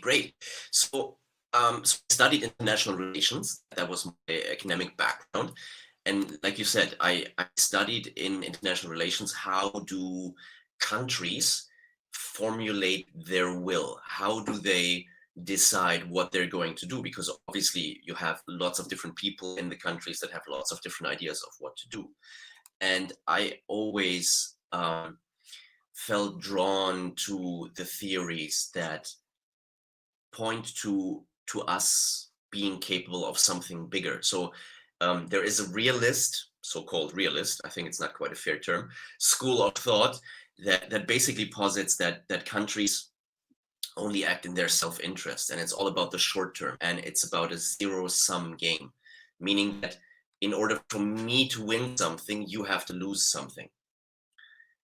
great. So I studied international relations. That was my academic background. And like you said, I studied in international relations. How do countries formulate their will? How do they decide what they're going to do? Because obviously you have lots of different people in the countries that have lots of different ideas of what to do. And I always felt drawn to the theories that point to us being capable of something bigger. So there is a realist, so-called realist, I think it's not quite a fair term, school of thought that basically posits that countries only act in their self-interest, and it's all about the short term, and it's about a zero-sum game, meaning that in order for me to win something, you have to lose something.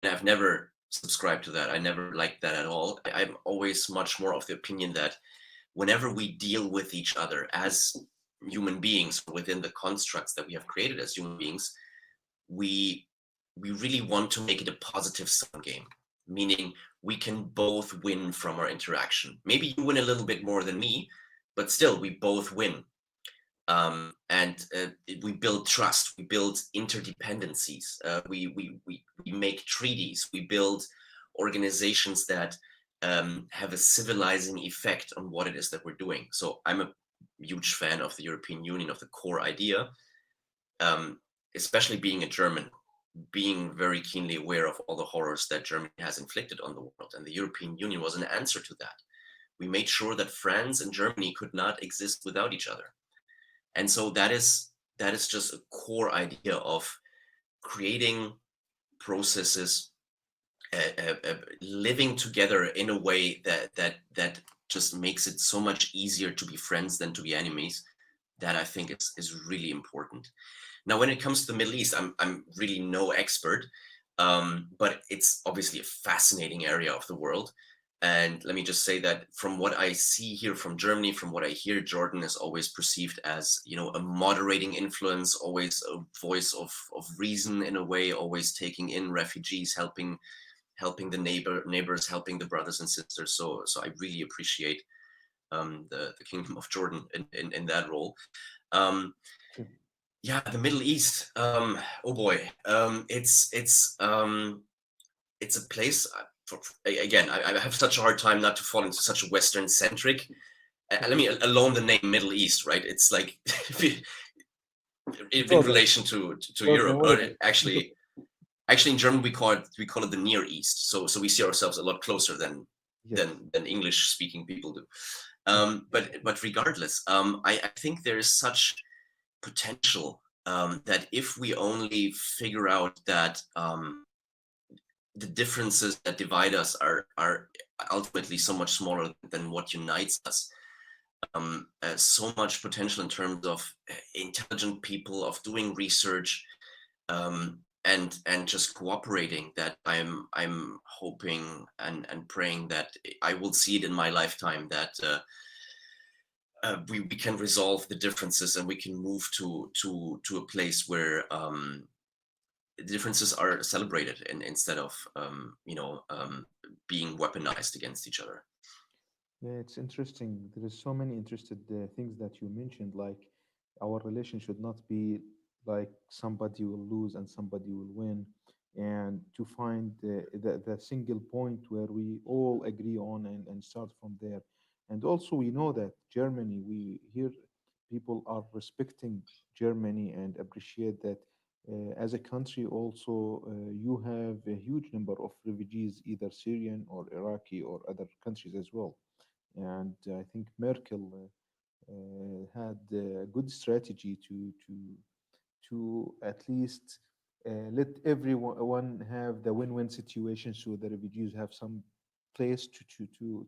And I've never subscribed to that. I never liked that at all. I'm always much more of the opinion that whenever we deal with each other as human beings within the constructs that we have created as human beings, we really want to make it a positive sum game, meaning we can both win from our interaction. Maybe you win a little bit more than me, but still we both win. And we build trust, we build interdependencies, we make treaties, we build organizations that have a civilizing effect on what it is that we're doing. So I'm a huge fan of the European Union, of the core idea, especially being a German, being very keenly aware of all the horrors that Germany has inflicted on the world. And the European Union was an answer to that. We made sure that France and Germany could not exist without each other. And so that is just a core idea of creating processes, living together in a way that just makes it so much easier to be friends than to be enemies. That I think is really important. Now, when it comes to the Middle East, I'm really no expert, but it's obviously a fascinating area of the world. And let me just say that from what I see here from Germany, from what I hear, Jordan is always perceived as, a moderating influence, always a voice of reason in a way, always taking in refugees, helping the neighbors, helping the brothers and sisters. So I really appreciate the Kingdom of Jordan in that role. Yeah, the Middle East. Oh boy, it's a place. Again, I have such a hard time not to fall into such a Western centric. Let me alone the name Middle East, right? It's like in relation to Europe. Or actually, in German we call it the Near East. So we see ourselves a lot closer than English speaking people do. But regardless, I think there is such potential that if we only figure out that the differences that divide us are ultimately so much smaller than what unites us. So much potential in terms of intelligent people, of doing research, and just cooperating, that I'm hoping and praying that I will see it in my lifetime, that we can resolve the differences and we can move to a place where differences are celebrated instead of being weaponized against each other. Yeah, it's interesting. There is so many interested things that you mentioned, like our relation should not be like somebody will lose and somebody will win, and to find the single point where we all agree on and start from there. And also, we know that Germany, we hear people are respecting Germany and appreciate that as a country. Also, you have a huge number of refugees, either Syrian or Iraqi or other countries as well. And I think Merkel had a good strategy to at least let everyone have the win-win situation, so the refugees have some place to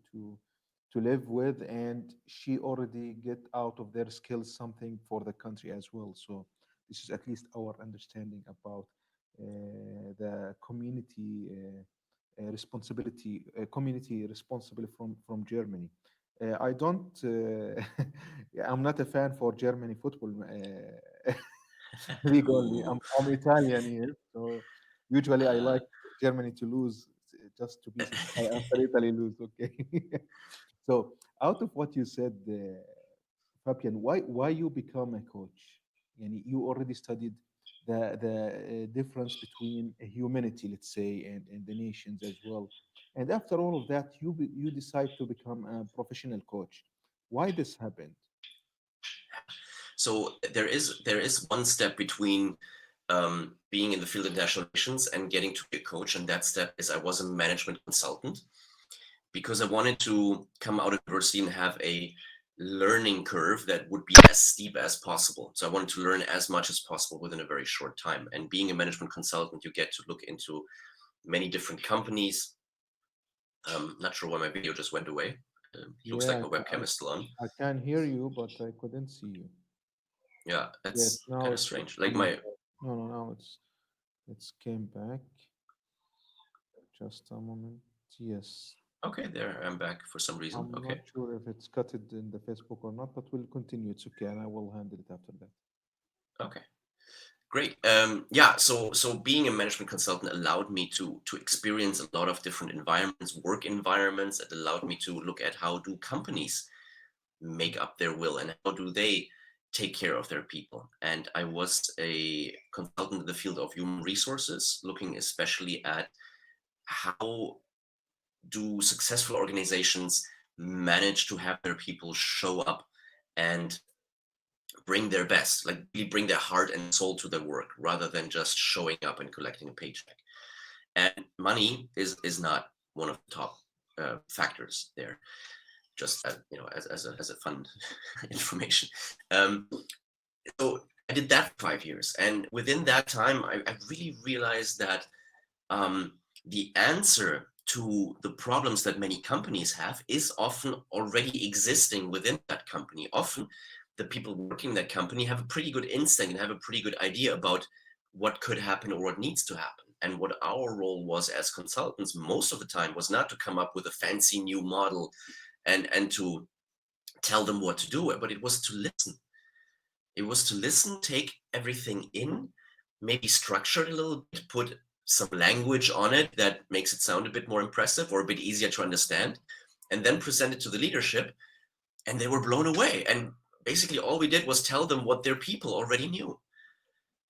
live with, and she already get out of their skills something for the country as well. So this is at least our understanding about the community responsibility, community responsible from Germany. I don't. I'm not a fan for Germany football. League only. Ooh. I'm Italian here, so usually I like Germany to lose just to be satisfied after Italy lose. Okay. So out of what you said, Fabian, why you become a coach? You already studied the difference between humanity, let's say, and the nations as well. And after all of that, you decide to become a professional coach. Why this happened? So there is one step between being in the field of international relations and getting to be a coach, and that step is I was a management consultant because I wanted to come out of university and have a learning curve that would be as steep as possible. So I wanted to learn as much as possible within a very short time. And being a management consultant, you get to look into many different companies. Not sure why my video just went away. Looks like Yeah, my webcam is still on. I can hear you, but I couldn't see you. Yeah, Yes, that's now kind of it's strange. Like coming my, back. No, no, now it's came back. Just a moment. Yes, okay, there, I'm back for some reason. I'm not Okay. sure if it's cut it in the Facebook or not, but we'll continue. It's okay, and I will handle it after that. Okay. Great. Yeah. So being a management consultant allowed me to experience a lot of different environments, work environments. It allowed me to look at how do companies make up their will and how do they take care of their people. And I was a consultant in the field of human resources, looking especially at how do successful organizations manage to have their people show up and bring their best, like really bring their heart and soul to their work rather than just showing up and collecting a paycheck. And money is not one of the top factors there. Just as a fun information. Um, so I did that for 5 years, and within that time, I really realized that um, the answer to the problems that many companies have is often already existing within that company. Often, the people working in that company have a pretty good instinct and have a pretty good idea about what could happen or what needs to happen. And what our role was as consultants most of the time was not to come up with a fancy new model and to tell them what to do, but it was to listen. It was to listen, take everything in, maybe structure it a little bit, put some language on it that makes it sound a bit more impressive or a bit easier to understand, and then present it to the leadership. And they were blown away. And basically, all we did was tell them what their people already knew.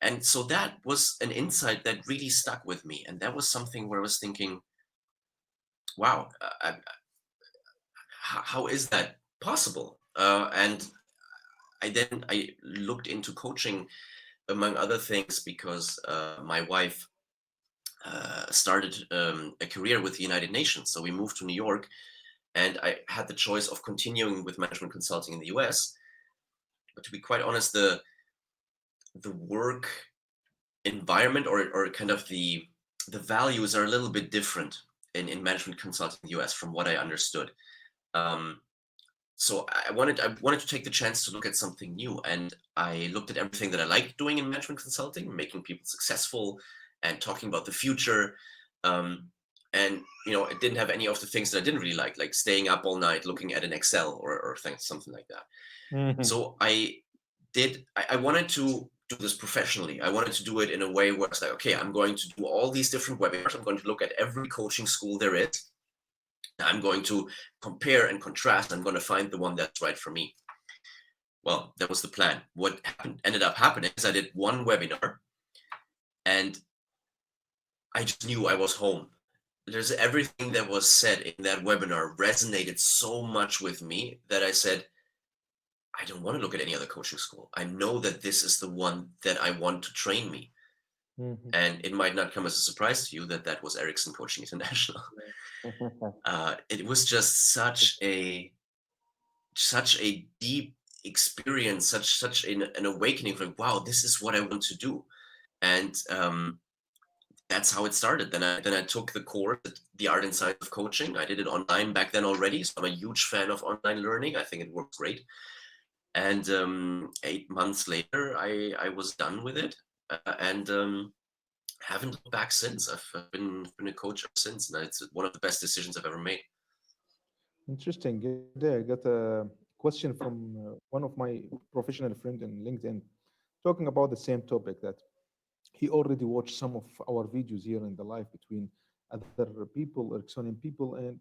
And so that was an insight that really stuck with me. And that was something where I was thinking, wow, how is that possible? And I looked into coaching among other things because my wife started a career with the United Nations. So we moved to New York, and I had the choice of continuing with management consulting in the US. But to be quite honest, the work environment or kind of the values are a little bit different in management consulting in the US from what I understood. Um, so I wanted to take the chance to look at something new, and I looked at everything that I liked doing in management consulting, making people successful and talking about the future. Um, and it didn't have any of the things that I didn't really like staying up all night looking at an Excel or things, something like that. Mhm. So I wanted to do this professionally. I wanted to do it in a way where it's like, okay, I'm going to do all these different webinars. I'm going to look at every coaching school there is. I'm going to compare and contrast. I'm going to find the one that's right for me. Well, that was the plan. What ended up happening is I did one webinar and I just knew I was home. There's everything that was said in that webinar resonated so much with me that I said, I don't want to look at any other coaching school. I know that this is the one that I want to train me. Mhm. And it might not come as a surprise to you that that was Erickson Coaching International. It was just such a deep experience, such an awakening. Like, wow, this is what I want to do, and that's how it started. Then I took the course, the art and science of coaching. I did it online back then already, so I'm a huge fan of online learning. I think it works great. And 8 months later, I was done with it, and haven't looked back since. I've been a coach ever since, and it's one of the best decisions I've ever made. Interesting. I got a question from one of my professional friend in LinkedIn talking about the same topic that he already watched some of our videos here in the live between other people, Ericksonian people, and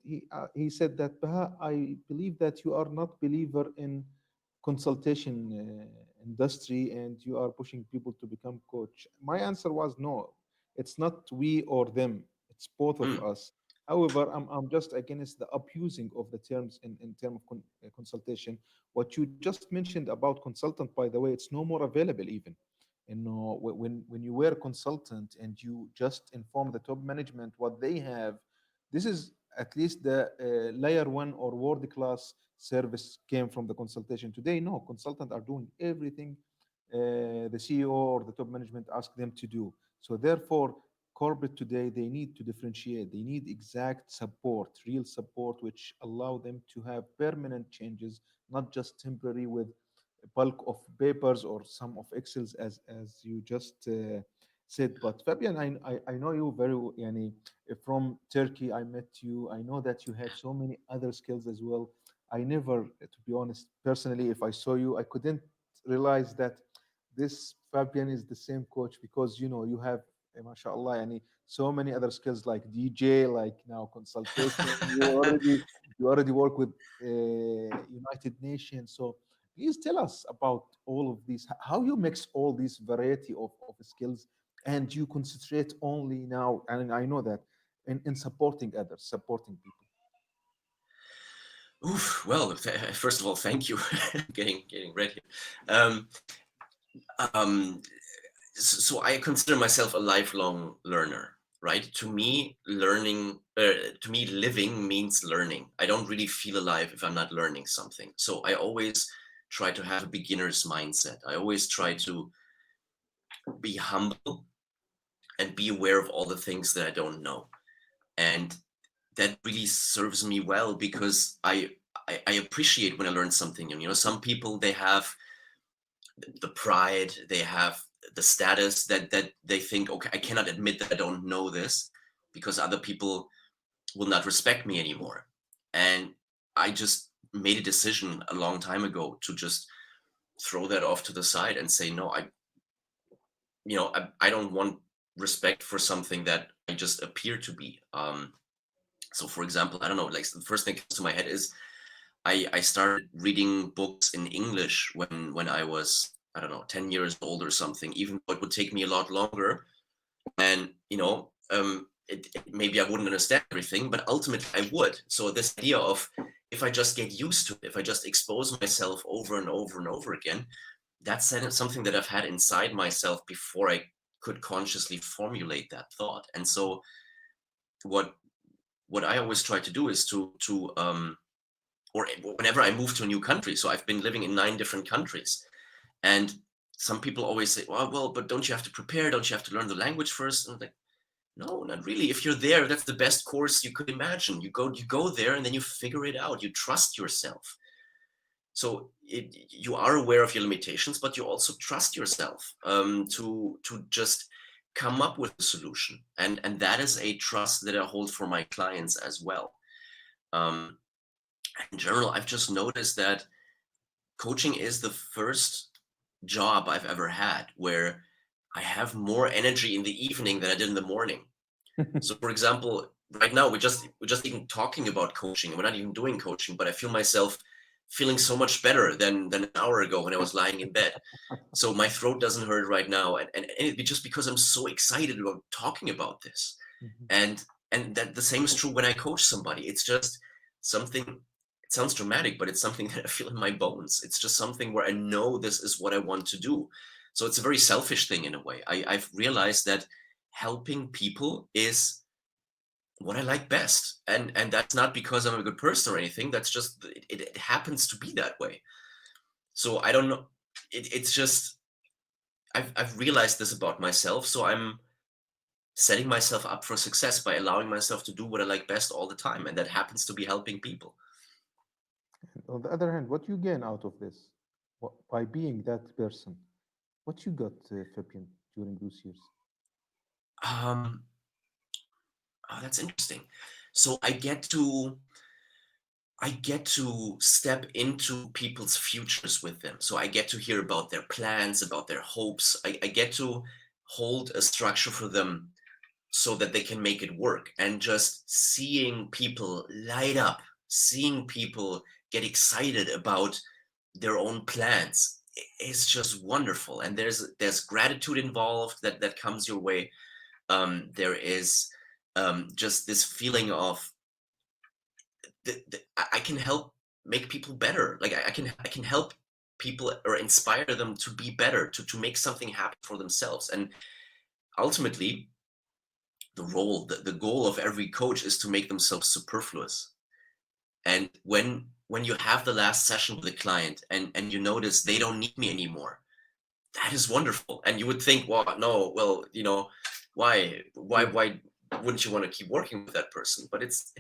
he said that, Baha, I believe that you are not believer in consultation industry and you are pushing people to become coach. My answer was no, it's not we or them, it's both of Mm, us. However, I'm just against the abusing of the terms in terms of consultation. What you just mentioned about consultant, by the way, it's no more available even. You know, when you were a consultant and you just inform the top management what they have, this is at least the layer one or world class service came from the consultation. Today, no, consultants are doing everything the CEO or the top management ask them to do. So therefore, corporate today, they need to differentiate. They need exact support, real support, which allow them to have permanent changes, not just temporary with a bulk of papers or some of Excels, as you just said. But Fabian, I know you very well. Yani, from Turkey, I met you. I know that you have so many other skills as well. I never, to be honest, personally, if I saw you, I couldn't realize that this Fabian is the same coach because you know you have mashallah yani, so many other skills like DJ, like now consultation. You already work with United Nations. So please tell us about all of these, how you mix all these variety of skills and you concentrate only now, and I know that in supporting others, supporting people. oof, well, first of all, thank you. Getting red here. Um, um, so I consider myself a lifelong learner, right? To me, to me, living means learning. I don't really feel alive if I'm not learning something. So I always try to have a beginner's mindset. I always try to be humble and be aware of all the things that I don't know. And that really serves me well because I appreciate when I learn something new. You know, some people, they have the pride, they have the status that they think, okay, I cannot admit that I don't know this because other people will not respect me anymore. And I just made a decision a long time ago to just throw that off to the side and say, no, I don't want respect for something that I just appear to be. So for example, I don't know, like the first thing that comes to my head is I started reading books in English when I was, I don't know, 10 years old or something, even though it would take me a lot longer. And, maybe I wouldn't understand everything, but ultimately I would. So this idea of if I just get used to it, if I just expose myself over and over and over again, that's something that I've had inside myself before I could consciously formulate that thought. And so what what I always try to do is or whenever I move to a new country. So I've been living in 9 different countries, and some people always say, well, but don't you have to prepare? Don't you have to learn the language first? And I'm like, no, not really. If you're there, that's the best course you could imagine. You go there, and then you figure it out. You trust yourself. So you are aware of your limitations, but you also trust yourself to just come up with a solution. And that is a trust that I hold for my clients as well. Um, in general, I've just noticed that coaching is the first job I've ever had where I have more energy in the evening than I did in the morning. So for example, right now we're just even talking about coaching. We're not even doing coaching, but I feel myself feeling so much better than an hour ago when I was lying in bed. So my throat doesn't hurt right now, and it's just because I'm so excited about talking about this. Mhm. And that the same is true when I coach somebody. It's just something, it sounds dramatic, but it's something that I feel in my bones. It's just something where I know this is what I want to do. So it's a very selfish thing in a way. I've realized that helping people is what I like best. And that's not because I'm a good person or anything. That's just it happens to be that way. So I don't know. It's just I've realized this about myself. So I'm setting myself up for success by allowing myself to do what I like best all the time. And that happens to be helping people. On the other hand, what you gain out of this by being that person? What you got, Fabian, during those years? Um, that's interesting. So I get to step into people's futures with them. So I get to hear about their plans, about their hopes. I get to hold a structure for them so that they can make it work. And just seeing people light up, seeing people get excited about their own plans is just wonderful. And there's gratitude involved that comes your way. There is just this feeling of I can help make people better. Like I can help people or inspire them to be better, to make something happen for themselves. And ultimately, the goal of every coach is to make themselves superfluous. And when you have the last session with a client and you notice they don't need me anymore, that is wonderful. And you would think, well, no, well, Yeah. why wouldn't you want to keep working with that person? But it's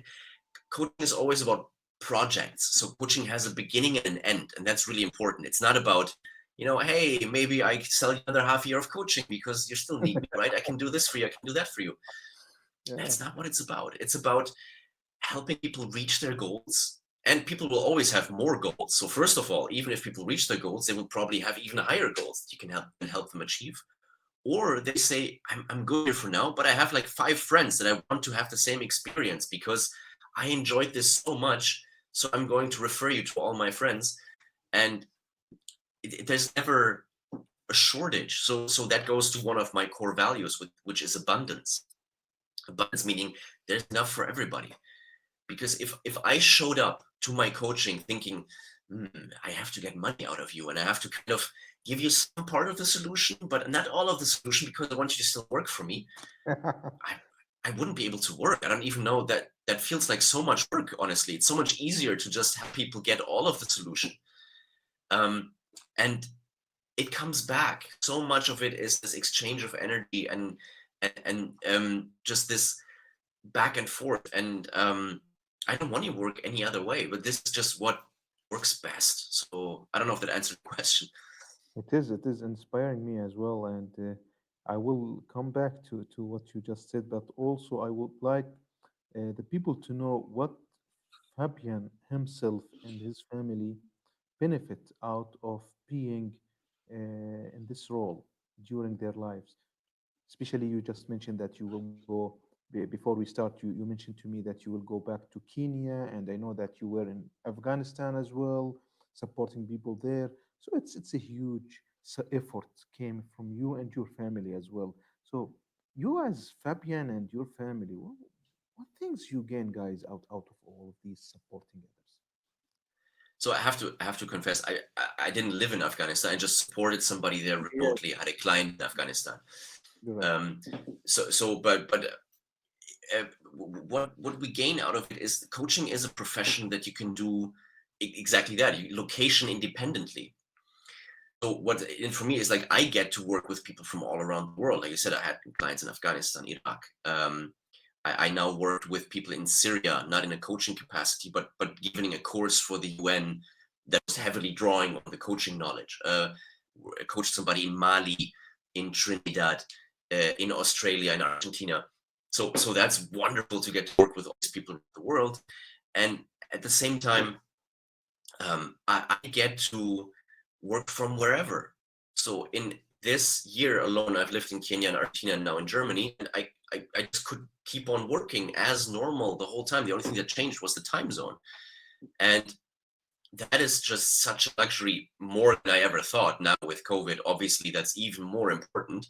coaching is always about projects. So coaching has a beginning and an end, and that's really important. It's not about, hey, maybe I sell you another half year of coaching because you still need me, right? I can do this for you. I can do that for you. Yeah. That's not what it's about. It's about helping people reach their goals. And people will always have more goals. So first of all, even if people reach their goals, they will probably have even higher goals that you can help them achieve. Or they say, I'm good here for now, but I have like 5 friends that I want to have the same experience because I enjoyed this so much. So I'm going to refer you to all my friends. And there's never a shortage. So that goes to one of my core values, which is abundance. Abundance meaning there's enough for everybody. Because if I showed up to my coaching thinking, I have to get money out of you and I have to kind of give you some part of the solution, but not all of the solution because I want you to still work for me, I, I wouldn't be able to work. I don't even know that feels like so much work, honestly. It's so much easier to just have people get all of the solution. Um, and it comes back. So much of it is this exchange of energy and just this back and forth. And I don't want to work any other way, but this is just what works best. So I don't know if that answered the question. It is inspiring me as well, and I will come back to what you just said, but also I would like the people to know what Fabian himself and his family benefit out of being in this role during their lives. Especially, you just mentioned that you will go before we start. You mentioned to me that you will go back to Kenya, and I know that you were in Afghanistan as well, supporting people there. So it's a huge effort came from you and your family as well. So you as Fabian and your family, what things you gain, guys, out of all of these supporting others? So I have to confess, I didn't live in Afghanistan. I just supported somebody there Yeah, remotely. I had a client in Afghanistan. you're right. Um, but what we gain out of it is coaching is a profession that you can do exactly that, location independently. So and for me is like I get to work with people from all around the world. Like I said, I had clients in Afghanistan, Iraq. I now worked with people in Syria, not in a coaching capacity, but giving a course for the UN that was heavily drawing on the coaching knowledge. I coached somebody in Mali, in Trinidad, in Australia, in Argentina. So that's wonderful to get to work with all these people in the world, and at the same time, I get to work from wherever. So in this year alone, I've lived in Kenya and Argentina and now in Germany, and I just could keep on working as normal the whole time. The only thing that changed was the time zone. And that is just such a luxury, more than I ever thought. Now with COVID, obviously that's even more important.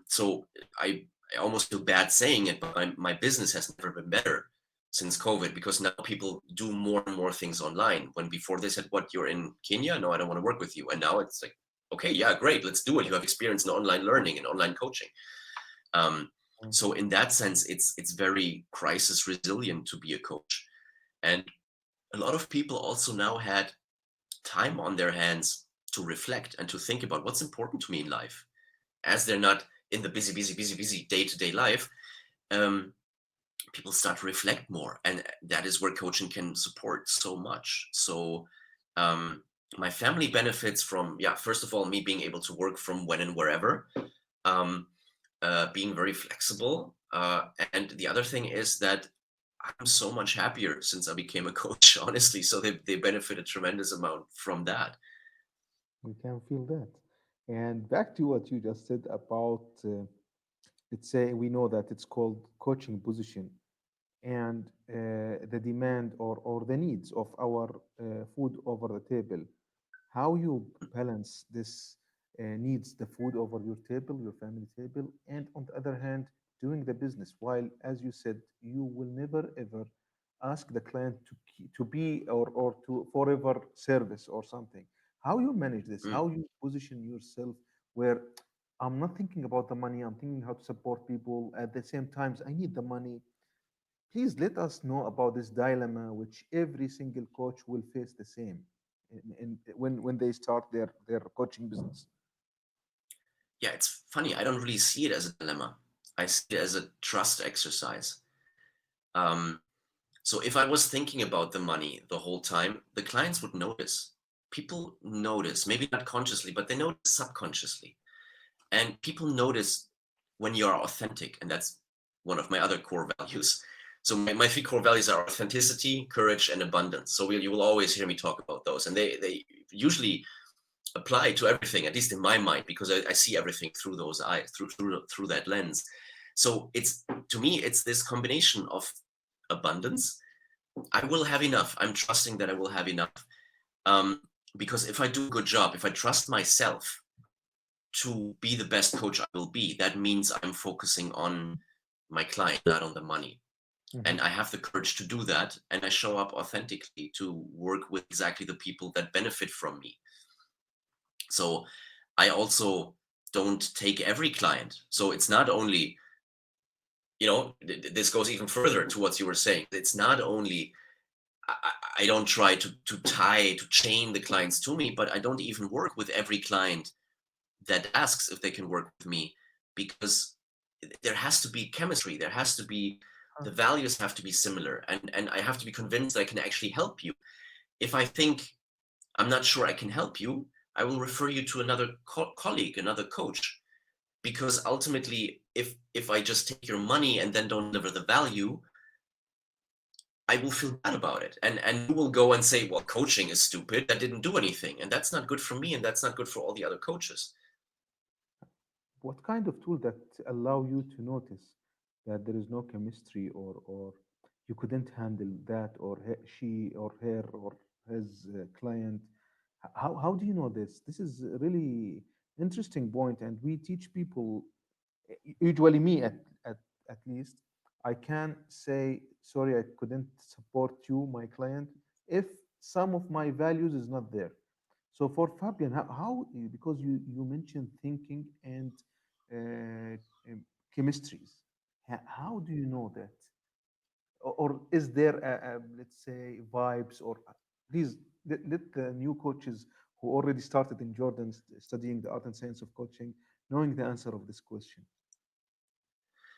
So I almost feel bad saying it, but my business has never been better since COVID because now people do more and more things online. When before they said, "What, you're in Kenya? No, I don't want to work with you." And now it's like, "Okay, yeah, great, let's do it. You have experience in online learning and online coaching." Um, Mm. so in that sense, it's very crisis resilient to be a coach. And a lot of people also now had time on their hands to reflect and to think about what's important to me in life as they're not in the busy day-to-day life. um, People start to reflect more, and that is where coaching can support so much. So um, my family benefits from, yeah, first of all, me being able to work from when and wherever, um, being very flexible, and the other thing is that I'm so much happier since I became a coach, honestly. So they benefit a tremendous amount from that. We can feel that. And back to what you just said about let's say we know that it's called coaching position, and the demand or the needs of our food over the table, how you balance this needs the food over your table, your family table, and on the other hand, doing the business. While, as you said, you will never ever ask the client to be or to forever service or something. How you manage this? Mm. How you position yourself where I'm not thinking about the money. I'm thinking how to support people. At the same times, I need the money. Please let us know about this dilemma, which every single coach will face the same when they start their coaching business. Yeah, it's funny. I don't really see it as a dilemma. I see it as a trust exercise. Um, so if I was thinking about the money the whole time, the clients would notice. People notice, maybe not consciously, but they notice subconsciously. And people notice when you are authentic, and that's one of my other core values. So my three core values are authenticity, courage, and abundance. So you will always hear me talk about those, and they usually apply to everything, at least in my mind, because I see everything through those eyes, through that lens. So it's, to me, it's this combination of abundance. I will have enough. I'm trusting that I will have enough. Um, because if I do a good job, if I trust myself to be the best coach I will be, that means I'm focusing on my client, not on the money. Mhm. And I have the courage to do that. And I show up authentically to work with exactly the people that benefit from me. So I also don't take every client. So it's not only, this goes even further to what you were saying. It's not only, I don't try to chain the clients to me, but I don't even work with every client that asks if they can work with me, because there has to be chemistry. There has to be, Huh. the values have to be similar, and I have to be convinced that I can actually help you. If I think I'm not sure I can help you, I will refer you to another colleague, another coach, because ultimately, if I just take your money and then don't deliver the value, I will feel bad about it, and you will go and say, well, coaching is stupid, that didn't do anything, and that's not good for me, and that's not good for all the other coaches. What kind of tool that allow you to notice that there is no chemistry or you couldn't handle that or she or her or his client? How do you know this? This is a really interesting point, and we teach people. Usually, me at least, I can say sorry, I couldn't support you, my client, if some of my values is not there. So for Fabian, because you mentioned thinking and uh, chemistries, how do you know that? Or is there let's say vibes or please let the new coaches who already started in Jordan studying the art and science of coaching knowing the answer of this question.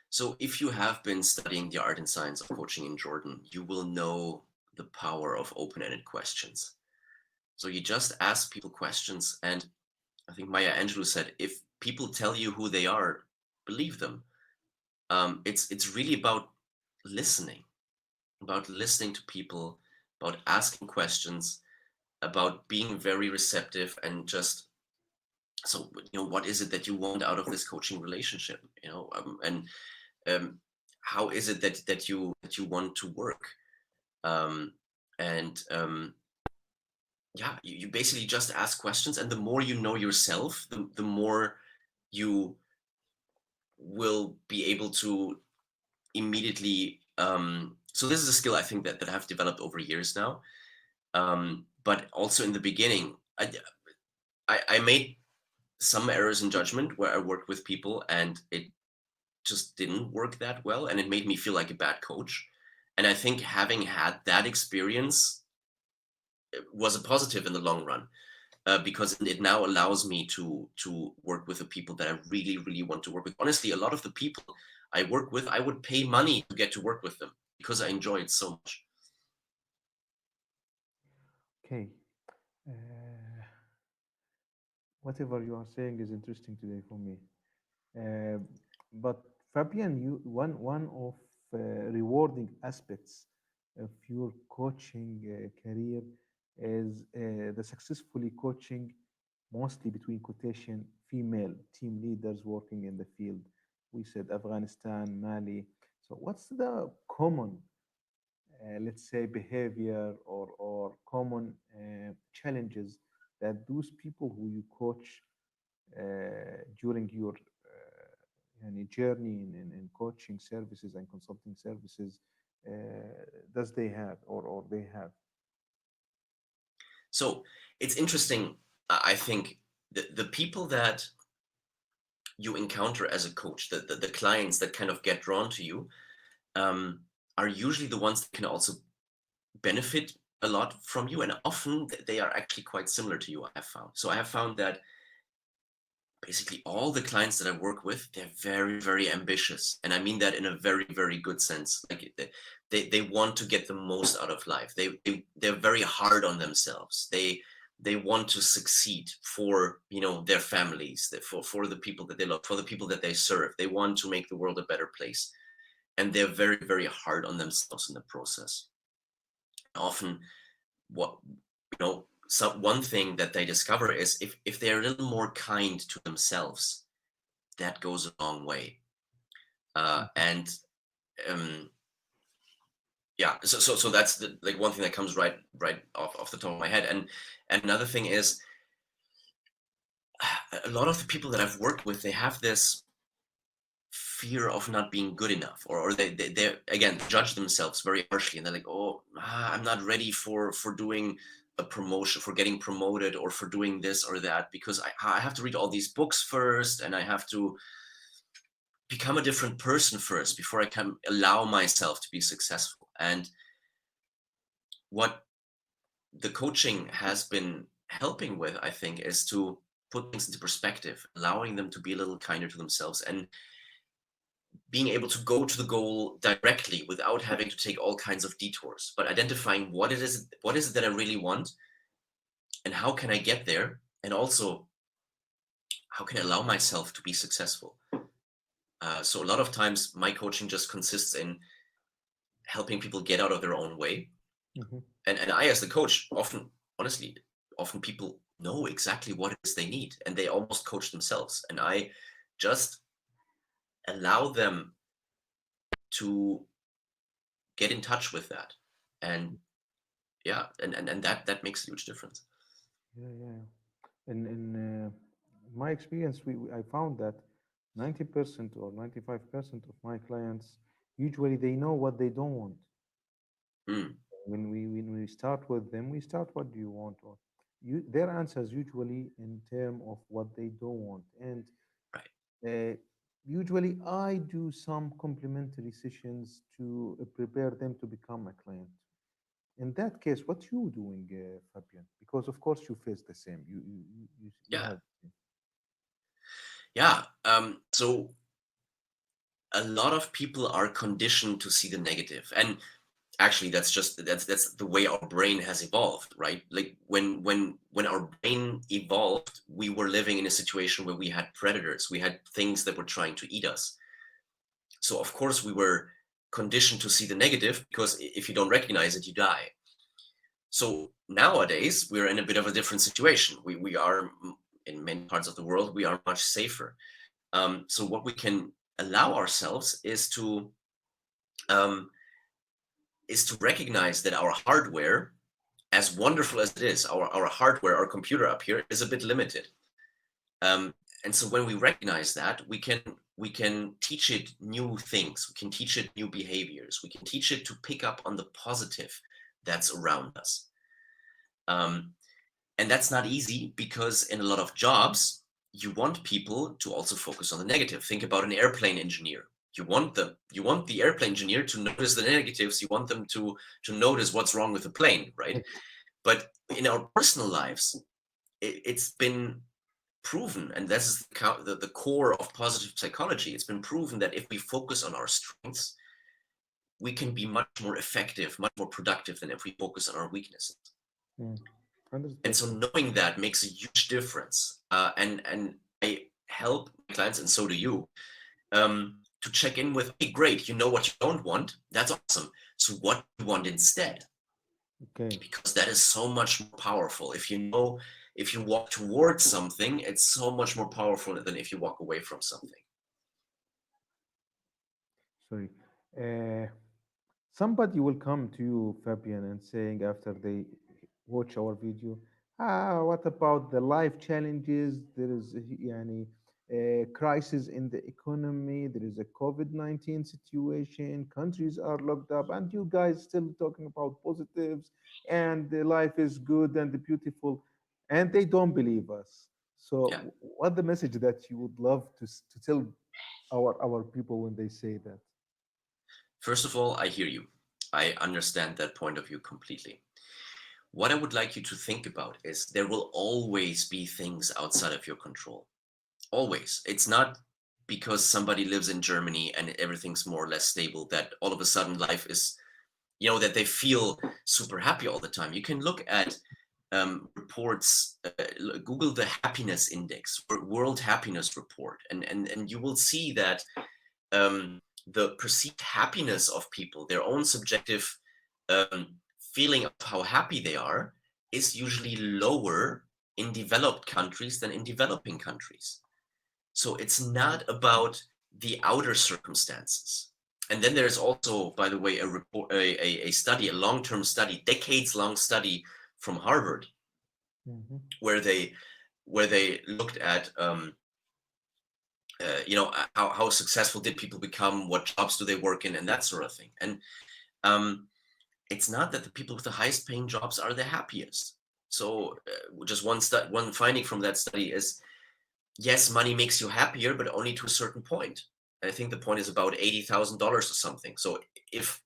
So if you have been studying the art and science of coaching in Jordan, you will know the power of open-ended questions. So you just ask people questions, and I think Maya Angelou said, if people tell you who they are, believe them. It's really about listening to people, about asking questions, about being very receptive, and just, so what is it that you want out of this coaching relationship? And um, how is it that you want to work? Um, and Yeah, you basically just ask questions, and the more you know yourself, the more you will be able to immediately. So this is a skill I think that I've developed over years now. But also in the beginning, I made some errors in judgment where I worked with people and it just didn't work that well, and it made me feel like a bad coach. And I think having had that experience was a positive in the long run, because it now allows me to work with the people that I really really want to work with. Honestly, a lot of the people I work with, I would pay money to get to work with them because I enjoy it so much. Okay. Uh, Whatever you are saying is interesting today for me. Uh, but Fabian, one of rewarding aspects of your coaching career is the successfully coaching, mostly between quotation, female team leaders working in the field. we said Afghanistan, Mali. So what's the common, let's say, behavior or common challenges that those people who you coach during your journey in coaching services and consulting services uh, does they have or they have? So it's interesting. I think the people that you encounter as a coach, the clients that kind of get drawn to you, um, are usually the ones that can also benefit a lot from you. And often they are actually quite similar to you, I have found. So I have found that basically all the clients that I work with, they're very, very ambitious. And I mean that in a very, very good sense. Like they want to get the most out of life. They're very hard on themselves. They want to succeed for, their families, for the people that they love, for the people that they serve. They want to make the world a better place. And they're very, very hard on themselves in the process. Often what, so one thing that they discover is if they're a little more kind to themselves, that goes a long way. And yeah, so that's like one thing that comes right off the top of my head. And another thing is, a lot of the people that I've worked with, they have this fear of not being good enough, or they again judge themselves very harshly, and they're like, oh, I'm not ready for doing a promotion, for getting promoted, or for doing this or that, because I have to read all these books first, and I have to become a different person first before I can allow myself to be successful. And what the coaching has been helping with, I think, is to put things into perspective, allowing them to be a little kinder to themselves, and being able to go to the goal directly without having to take all kinds of detours, but identifying what it is that I really want, and how can I get there, and also how can I allow myself to be successful. So a lot of times my coaching just consists in helping people get out of their own way. Mm-hmm. And I, as the coach, honestly, often people know exactly what it is they need, and they almost coach themselves. And I just allow them to get in touch with that. And yeah, and that makes a huge difference. Yeah, yeah. In my experience, I found that 90% or 95% of my clients usually they know what they don't want. Mm, When we start with them, we start, what do you want? Or their answers usually in term of what they don't want. And right. uh, usually I do some complementary sessions to prepare them to become a client. In that case, what you doing, Fabian? Because of course you face the same. You Yeah, have. yeah. So a lot of people are conditioned to see the negative, and actually that's the way our brain has evolved, right? Like when our brain evolved, we were living in a situation where we had predators, we had things that were trying to eat us. So of course we were conditioned to see the negative, because if you don't recognize it, you die. So nowadays we're in a bit of a different situation. We are, in many parts of the world, we are much safer. So what we can allow ourselves um, is to recognize that our hardware, as wonderful as it is, our hardware, our computer up here, is a bit limited. Um, and so when we recognize that, we can teach it new things. We can teach it new behaviors. We can teach it to pick up on the positive that's around us. Um, and that's not easy, because in a lot of jobs, you want people to also focus on the negative. Think about an airplane engineer. You want the airplane engineer to notice the negatives. You want them to notice what's wrong with the plane, right? But in our personal lives, it's been proven, and this is the core of positive psychology. It's been proven that if we focus on our strengths, we can be much more effective, much more productive than if we focus on our weaknesses. Mm, And so 100%. knowing that makes a huge difference. And I help my clients, and so do you, to check in with, hey, great, you know what you don't want. That's awesome. So what do you want instead? Okay. Because that is so much more powerful. If you walk towards something, it's so much more powerful than if you walk away from something. Sorry. Uh, Somebody will come to you, Fabian, and saying after they watch our video, what about the life challenges? There is a crisis in the economy. There is a COVID-19 situation. Countries are locked up, and you guys still talking about positives and the life is good and beautiful, and they don't believe us. So, Yeah. what the message that you would love to tell our people when they say that? First of all, I hear you. I understand that point of view completely. What I would like you to think about is there will always be things outside of your control. Always. It's not because somebody lives in Germany and everything's more or less stable that all of a sudden life is, that they feel super happy all the time. You can look at reports, Google the happiness index or world happiness report, and you will see that the perceived happiness of people, their own subjective um, feeling of how happy they are, is usually lower in developed countries than in developing countries. So it's not about the outer circumstances. And then there's also, by the way, a report, a study, a long-term study, decades-long study from Harvard, Mhm. where they looked at how successful did people become, what jobs do they work in, and that sort of thing. And um, it's not that the people with the highest paying jobs are the happiest. So just one finding from that study is, yes, money makes you happier, but only to a certain point. And I think the point is about $80,000 or something. So if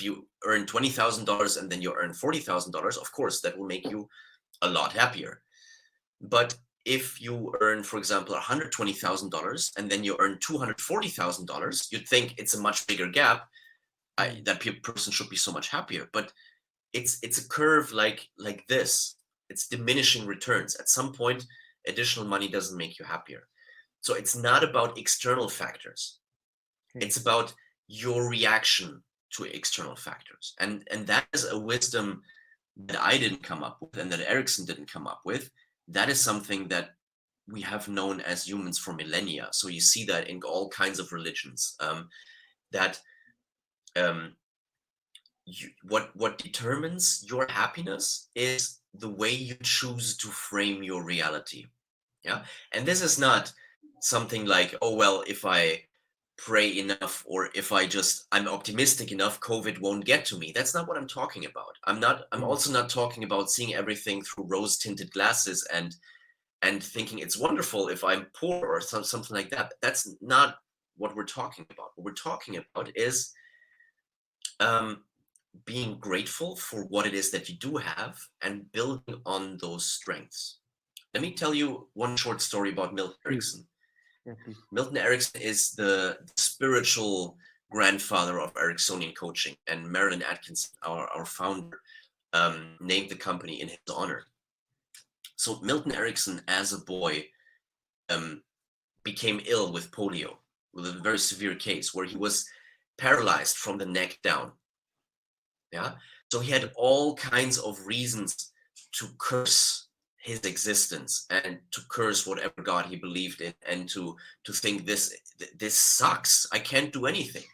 you earn $20,000 and then you earn $40,000, of course that will make you a lot happier. But if you earn, for example, $120,000 and then you earn $240,000, you'd think it's a much bigger gap. Mm. That person should be so much happier. But it's a curve like this. It's diminishing returns. At some point, additional money doesn't make you happier. So it's not about external factors. Okay. It's about your reaction to external factors. And that is a wisdom that I didn't come up with and that Erickson didn't come up with. That is something that we have known as humans for millennia. So you see that in all kinds of religions. That um, what determines your happiness is the way you choose to frame your reality. Yeah. And this is not something like, oh, well, if I pray enough or if I'm optimistic enough, COVID won't get to me. That's not what I'm talking about. I'm Mm. also not talking about seeing everything through rose tinted glasses and thinking it's wonderful if I'm poor or something like that. That's not what we're talking about. What we're talking about is um, being grateful for what it is that you do have and building on those strengths. Let me tell you one short story about Milton Please. Erickson. Yeah, please. Milton Erickson is the spiritual grandfather of Ericksonian coaching, and Marilyn Atkinson, our founder, named the company in his honor. So Milton Erickson, as a boy, um, became ill with polio, with a very severe case where he was paralyzed from the neck down. Yeah. So he had all kinds of reasons to curse his existence and to curse whatever God he believed in and to think this sucks. I can't do anything.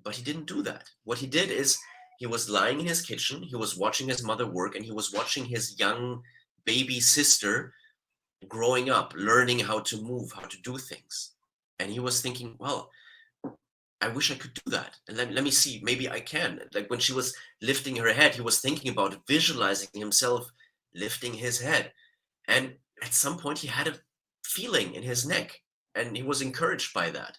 But he didn't do that. What he did is he was lying in his kitchen, he was watching his mother work, and he was watching his young baby sister growing up, learning how to move, how to do things. And he was thinking, well, I wish I could do that. And let me see, maybe I can. Like when she was lifting her head, he was thinking about visualizing himself lifting his head. And at some point, he had a feeling in his neck, and he was encouraged by that.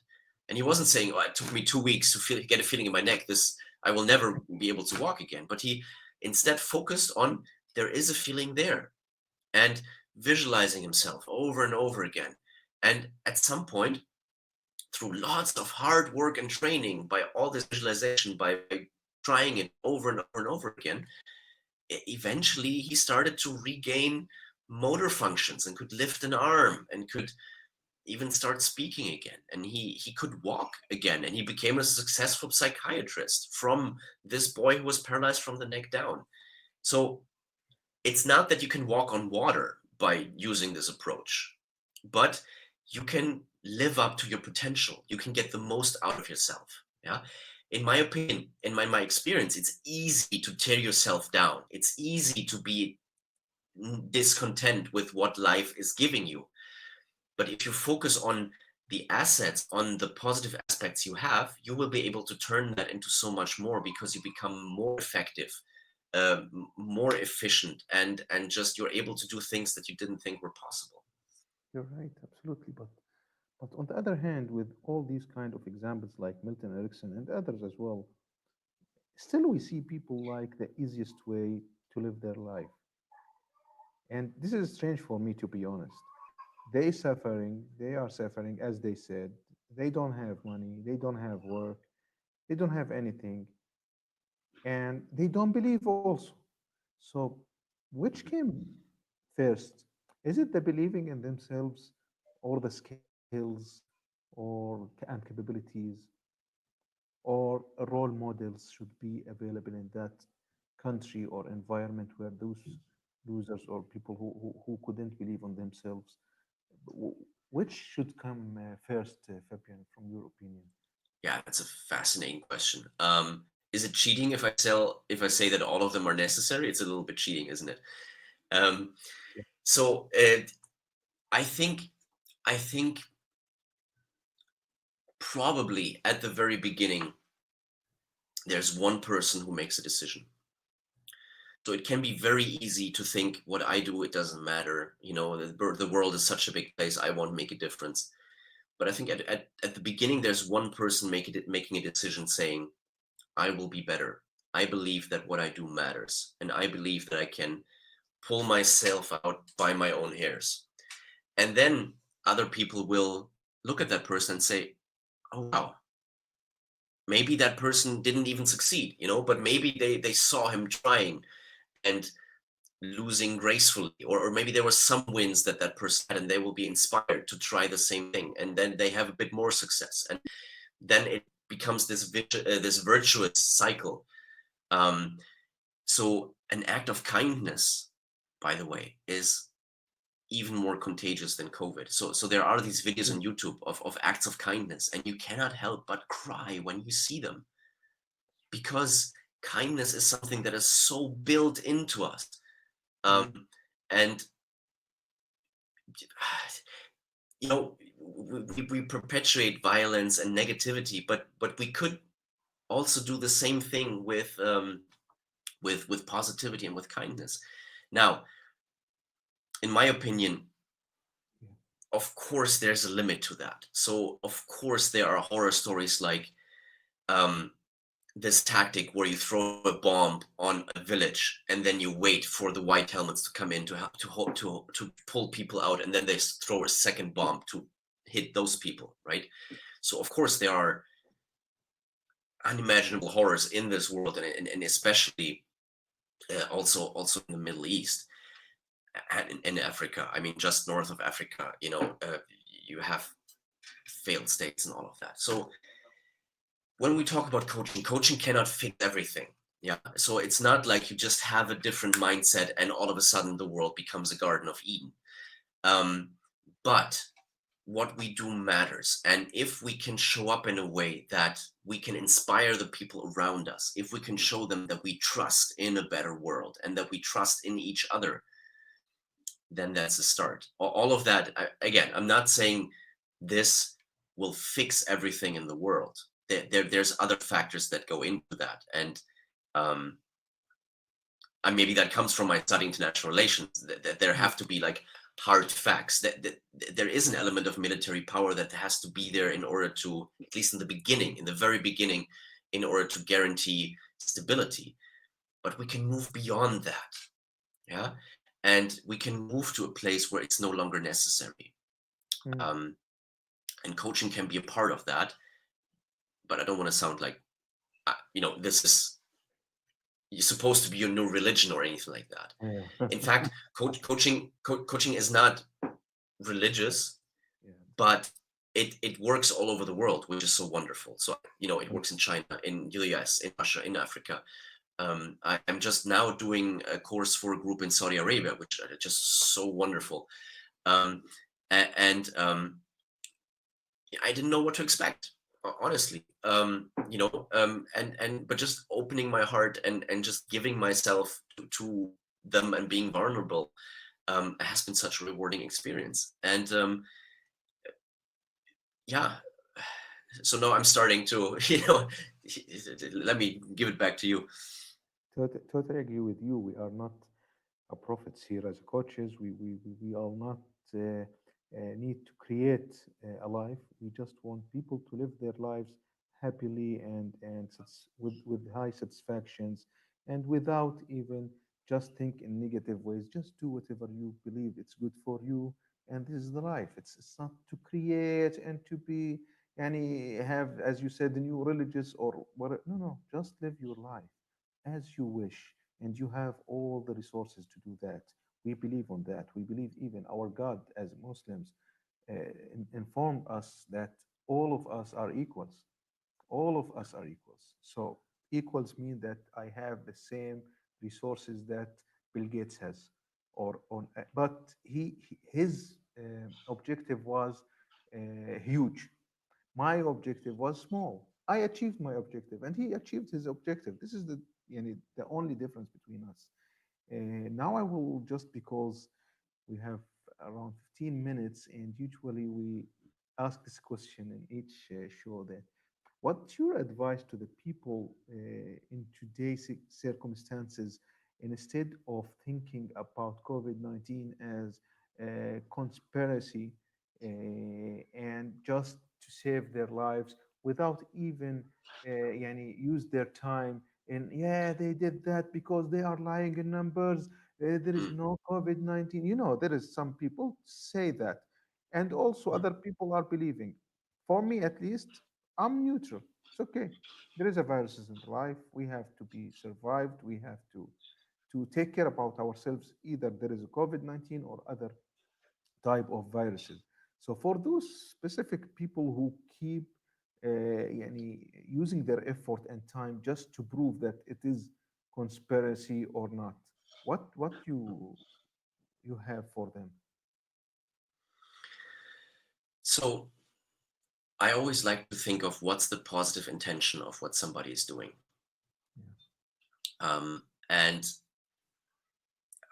And he wasn't saying, "Oh, it took me 2 weeks to get a feeling in my neck. This I will never be able to walk again." But he instead focused on there is a feeling there, and visualizing himself over and over again. And at some point, through lots of hard work and training, by all this visualization, by trying it over and over and over again, eventually he started to regain motor functions and could lift an arm and could even start speaking again, and he could walk again, and he became a successful psychiatrist from this boy who was paralyzed from the neck down. So it's not that you can walk on water by using this approach, but you can live up to your potential. You can get the most out of yourself. Yeah. In my opinion, in my experience, it's easy to tear yourself down. It's easy to be discontent with what life is giving you. But if you focus on the assets, on the positive aspects you have, you will be able to turn that into so much more, because you become more effective, more efficient, and just you're able to do things that you didn't think were possible. You're right, absolutely. But on the other hand, with all these kind of examples like Milton Erickson and others as well, still we see people like the easiest way to live their life. And this is strange for me, to be honest. They are suffering, as they said. They don't have money, they don't have work, they don't have anything, and they don't believe also. So, which came first? Is it the believing in themselves, or the skills, and capabilities, or role models should be available in that country or environment where those losers or people who couldn't believe on themselves, w- which should come first, Fabian, from your opinion? Yeah, that's a fascinating question. Is it cheating if I say that all of them are necessary? It's a little bit cheating, isn't it? Um, Yeah. so I think I think probably at the very beginning, there's one person who makes a decision. So it can be very easy to think, what I do, it doesn't matter. The world is such a big place. I won't make a difference. But I think at the beginning, there's one person making a decision saying, I will be better. I believe that what I do matters. And I believe that I can pull myself out by my own hairs. And then other people will look at that person and say, oh, wow, maybe that person didn't even succeed, but maybe they saw him trying and losing gracefully, or maybe there were some wins that person had, and they will be inspired to try the same thing, and then they have a bit more success, and then it becomes this virtuous cycle. um, so an act of kindness, by the way, is even more contagious than COVID. So there are these videos Yeah. on YouTube of acts of kindness, and you cannot help but cry when you see them, because kindness is something that is so built into us. Mm. And you know we perpetuate violence and negativity, but we could also do the same thing with positivity and with kindness. Now, in my opinion, Yeah. of course there's a limit to that. So of course there are horror stories like um, this tactic where you throw a bomb on a village and then you wait for the white helmets to come in to help to pull people out, and then they throw a second bomb to hit those people, right? So of course there are unimaginable horrors in this world, and especially also in the Middle East and in Africa. I mean, just north of Africa, you have failed states and all of that. So when we talk about coaching cannot fix everything. Yeah. So it's not like you just have a different mindset and all of a sudden the world becomes a Garden of Eden. Um, but what we do matters. And if we can show up in a way that we can inspire the people around us, if we can show them that we trust in a better world and that we trust in each other, then that's a start. All of that, again, I'm not saying this will fix everything in the world. There's other factors that go into that. Um, and maybe that comes from my study international relations, that there Yeah. have to be like hard facts, that there is an element of military power that has to be there in order to, at least in the beginning, in the very beginning, in order to guarantee stability. But we can move beyond that. Yeah. And we can move to a place where it's no longer necessary. Mm. um, and coaching can be a part of that. But I don't want to sound like this is, you're supposed to be your new religion or anything like that. Yeah. In fact, coaching is not religious, Yeah. but it works all over the world, which is so wonderful. So it Mm. works in China, in the US, in Russia, in Africa. I'm just now doing a course for a group in Saudi Arabia, which are just so wonderful. And I didn't know what to expect, honestly. And but just opening my heart and just giving myself to them and being vulnerable has been such a rewarding experience. And yeah, so now I'm starting to, let me give it back to you. Totally agree with you. We are not prophets here as coaches. We are not need to create a life. We just want people to live their lives happily and with high satisfactions and without even just think in negative ways. Just do whatever you believe it's good for you, and this is the life. It's not to create and to be any have, as you said, the new religious or what. No, no, just live your life as you wish, and you have all the resources to do that. We believe on that. We believe even our God, as Muslims, informed us that all of us are equals. All of us are equals. So equals mean that I have the same resources that Bill Gates has, or on. But his objective was huge. My objective was small. I achieved my objective, and he achieved his objective. This is the only difference between us. Now I will, just because we have around 15 minutes, and usually we ask this question in each show, that what's your advice to the people in today's circumstances, instead of thinking about COVID-19 as a conspiracy and just to save their lives without even use their time in, yeah, they did that because they are lying in numbers. There is Mm, no COVID-19. There is some people say that, and also mm. other people are believing. For me, at least, I'm neutral. It's okay. There is a viruses in life. We have to be survived. We have to take care about ourselves. Either there is a COVID-19 or other type of viruses. So for those specific people who keep using their effort and time just to prove that it is conspiracy or not, what you have for them? So I always like to think of what's the positive intention of what somebody is doing. Yeah. And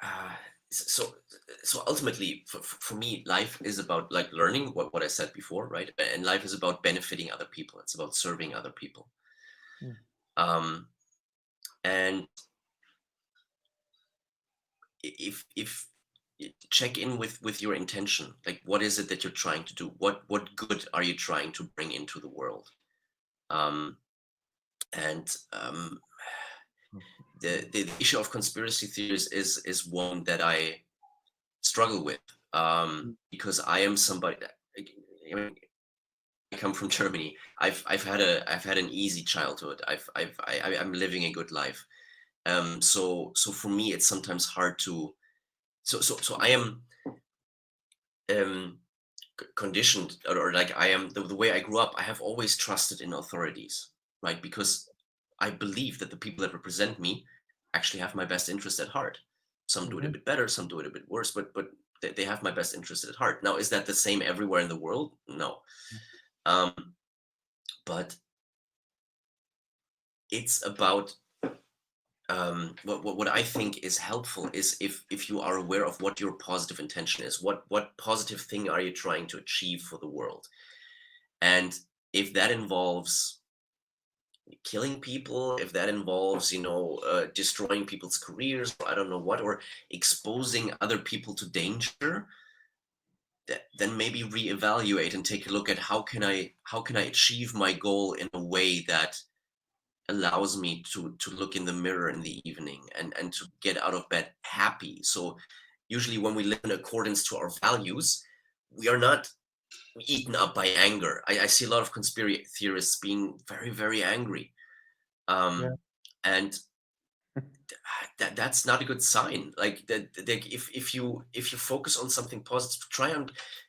uh, so so ultimately for me, life is about like learning what I said before, right? And life is about benefiting other people. It's about serving other people. Mm. um and if check in with your intention, like what is it that you're trying to do, what good are you trying to bring into the world. um and the issue of conspiracy theories is one that I struggle with, Mm. because I am somebody that, I mean, I come from Germany. I've had an easy childhood. I'm living a good life. So for me, it's sometimes hard to. So I am um, conditioned, or like I am the way I grew up. I have always trusted in authorities, right? Because I believe that the people that represent me actually have my best interest at heart. Some do it a Mhm. bit better, some do it a bit worse, but they have my best interest at heart. Now, is that the same everywhere in the world? No. Um, but it's about what I think is helpful is if you are aware of what your positive intention is, what positive thing are you trying to achieve for the world, and if that involves killing people, if that involves destroying people's careers, or I don't know what, or exposing other people to danger, then maybe reevaluate and take a look at how can I achieve my goal in a way that allows me to look in the mirror in the evening and to get out of bed happy. So usually when we live in accordance to our values, we are not eaten up by anger. I see a lot of conspiracy theorists being very, very angry. Yeah. And that's not a good sign. Like that if you focus on something positive,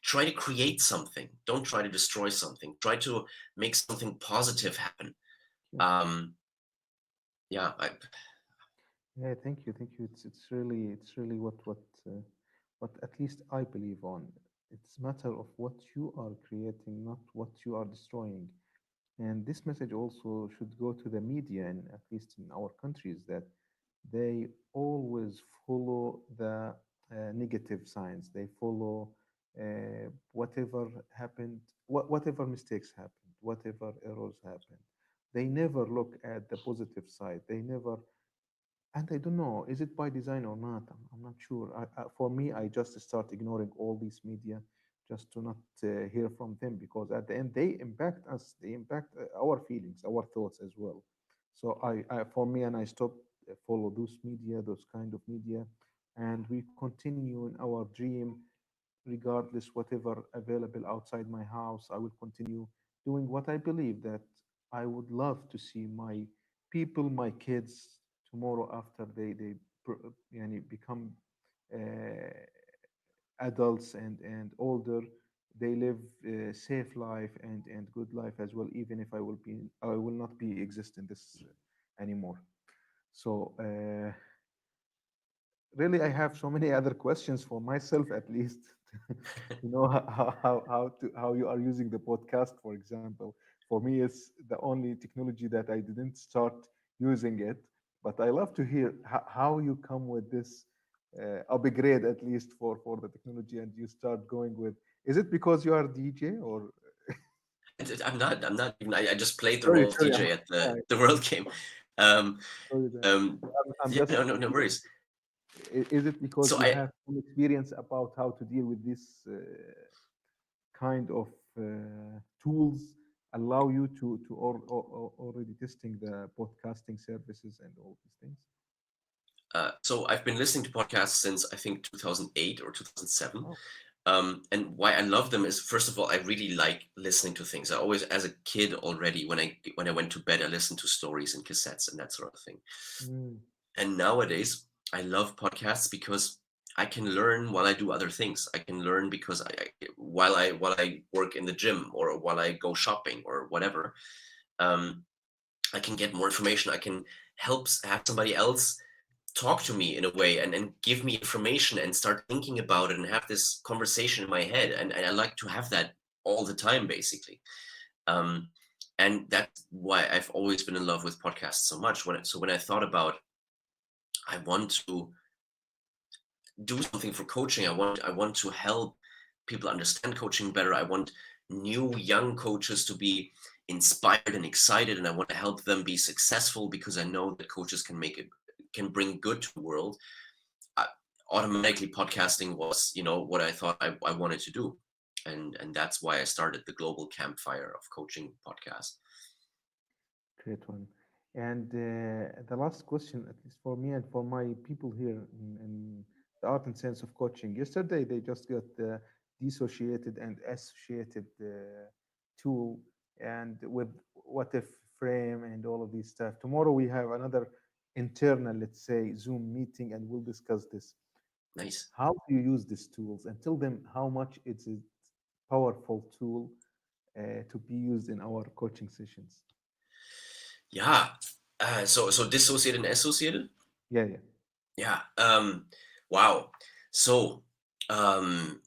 try to create something. Don't try to destroy something. Try to make something positive happen. Yeah. um yeah I, Yeah, thank you, thank you. It's really what at least I believe on. it's matter of what you are creating, not what you are destroying. And this message also should go to the media, and at least in our countries, that they always follow the negative signs. They follow whatever happened, whatever mistakes happened, whatever errors happened. They never look at the positive side. They never, and I don't know, is it by design or not? I'm not sure. For me, I just start ignoring all these media just to not hear from them, because at the end they impact us. They impact our feelings, our thoughts as well. So for me, and I stop follow those media, those kind of media, and we continue in our dream, regardless whatever available outside my house. I will continue doing what I believe that I would love to see my people, my kids, tomorrow after become adults and older. They live safe life and good life as well, even if I will not be exist in this anymore. So really, I have so many other questions for myself, at least. How you are using the podcast, for example. For me, it's the only technology that I didn't start using it, but I love to hear how you come with this upgrade, at least for the technology, and you start going with. Is it because you are DJ or? I'm not even. I just played the Sorry, role of sorry, DJ at uh, the World Game. Um, sorry. I'm yeah, just no, no curious. worries. Is it because So you have some experience about how to deal with this kind of tools allow you to already testing the podcasting services and all these things? so I've been listening to podcasts since I think 2008 or 2007. Oh, And why I love them is, first of all, I really like listening to things. I always, as a kid already, when I went to bed, I listened to stories and cassettes and that sort of thing. mm, And nowadays, I love podcasts because I can learn while I do other things. I can learn because while I work in the gym or while I go shopping or whatever. Um, I can get more information. I can have somebody else talk to me in a way and give me information and start thinking about it and have this conversation in my head. And I like to have that all the time, basically. Um, and that's why I've always been in love with podcasts so much. When I thought about I want to do something for coaching, I want to help people understand coaching better. I want new young coaches to be inspired and excited, and I want to help them be successful because I know that coaches can bring good to the world. I, Automatically podcasting was what I thought I wanted to do, and that's why I started the global campfire of coaching podcast. great one. And the last question, at least for me and for my people here in the art and sense of coaching, yesterday they just got the dissociated and associated tool, and with what if frame and all of these stuff. Tomorrow we have another internal, let's say, Zoom meeting, and we'll discuss this. Nice. How do you use these tools, and tell them how much it's a powerful tool to be used in our coaching sessions. Yeah. So dissociated and associated. Yeah, yeah. Yeah. Wow. So um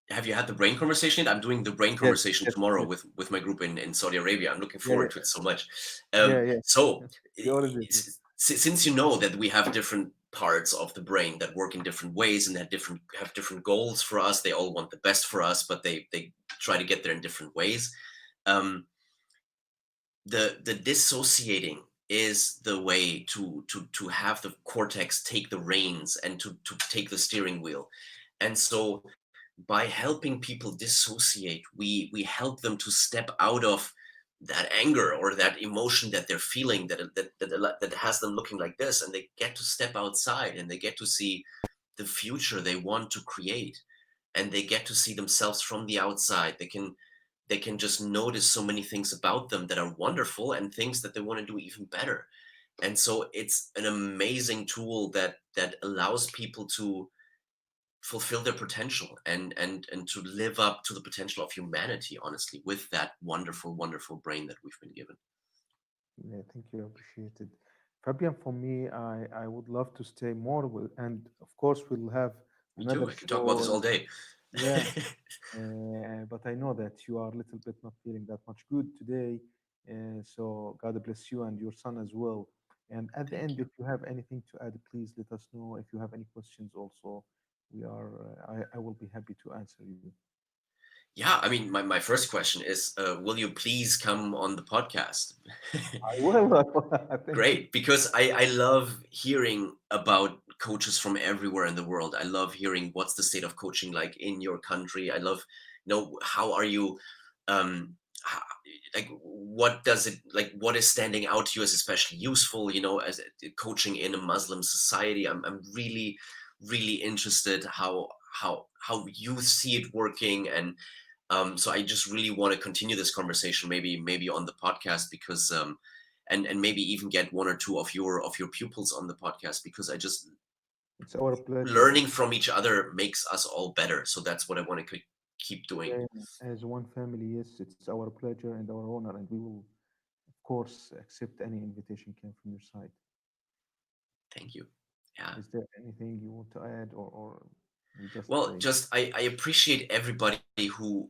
have you had the brain conversation yet? I'm doing the brain Yes, conversation yes, tomorrow yes. with my group in Saudi Arabia. I'm looking Yeah, forward to yeah, it so much. yeah, yeah. So We already did. since you know that we have different parts of the brain that work in different ways and have different goals for us, they all want the best for us, but they try to get there in different ways. Um, the dissociating is the way to have the cortex take the reins and to take the steering wheel. And so by helping people dissociate, we help them to step out of that anger or that emotion that they're feeling that has them looking like this, and they get to step outside and they get to see the future they want to create, and they get to see themselves from the outside. They can just notice so many things about them that are wonderful and things that they want to do even better. And so it's an amazing tool that allows people to fulfill their potential and to live up to the potential of humanity, honestly, with that wonderful brain that we've been given. Yeah, thank you. Appreciate it. Fabian, for me, I would love to stay more with, and of course, we'll have Me too. another I can talk about this show. all day. Yeah, but I know that you are a little bit not feeling that much good today. So God bless you and your son as well. And at the Thank end, you. if you have anything to add, please let us know. If you have any questions, also, I will be happy to answer you. Yeah, I mean, my first question is, will you please come on the podcast? I will. Thank you. Great, because I love hearing about coaches from everywhere in the world. I love hearing what's the state of coaching like in your country. I love, how are you, um, how, like, what does it, like, what is standing out to you as especially useful, as coaching in a Muslim society. I'm really, really interested how you see it working. And so I just really want to continue this conversation, maybe on the podcast, because and maybe even get one or two of your pupils on the podcast, because I just, It's our pleasure. learning from each other makes us all better. So that's what I want to keep doing. Yeah, as one family, yes, it's our pleasure and our honor, and we will, of course, accept any invitation came from your side. Thank you. Yeah. Is there anything you want to add, or we just Well, just I appreciate everybody who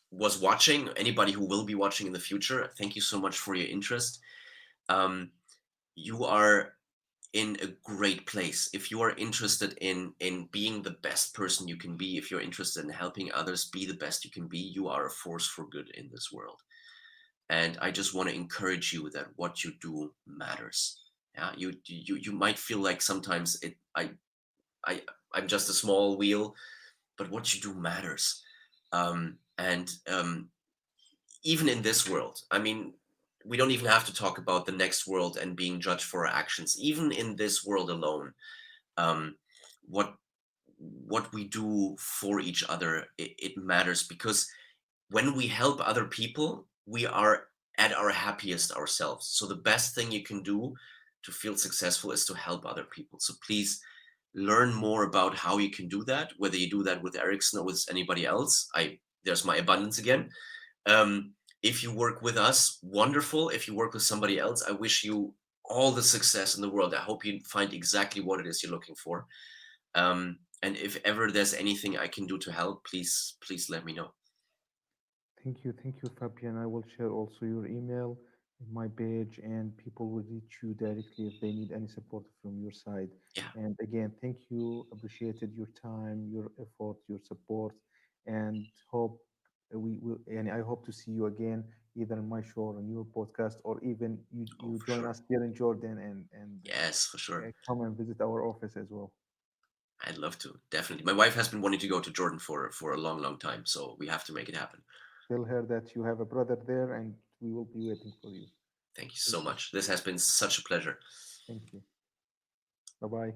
was watching, anybody who will be watching in the future. Thank you so much for your interest. Um, you are in a great place if you are interested in being the best person you can be. If you're interested in helping others be the best you can be, you are a force for good in this world. And I just want to encourage you that what you do matters. Yeah, you might feel like sometimes I I'm just a small wheel, but what you do matters. And even in this world, I mean, we don't even have to talk about the next world and being judged for our actions. Even in this world alone, um, what what we do for each other, it matters, because when we help other people, we are at our happiest ourselves. So the best thing you can do to feel successful is to help other people. So please learn more about how you can do that, whether you do that with Erickson or with anybody else. I There's my abundance again. If you work with us, wonderful. If you work with somebody else, I wish you all the success in the world. I hope you find exactly what it is you're looking for. And if ever there's anything I can do to help, please let me know. thank you, Fabian. I will share also your email in my page, and people will reach you directly if they need any support from your side. Yeah, And again, thank you. Appreciated your time, your effort, your support, and hope we will. And I hope to see you again, either in my show or on your podcast, or even oh, you for join sure. us here in Jordan and Yes, for sure. come and visit our office as well. I'd love to, definitely. My wife has been wanting to go to Jordan for a long time, so we have to make it happen. Tell her that you have a brother there, and we will be waiting for you. Thank you Thank so you. much. This has been such a pleasure. Thank you. Bye bye.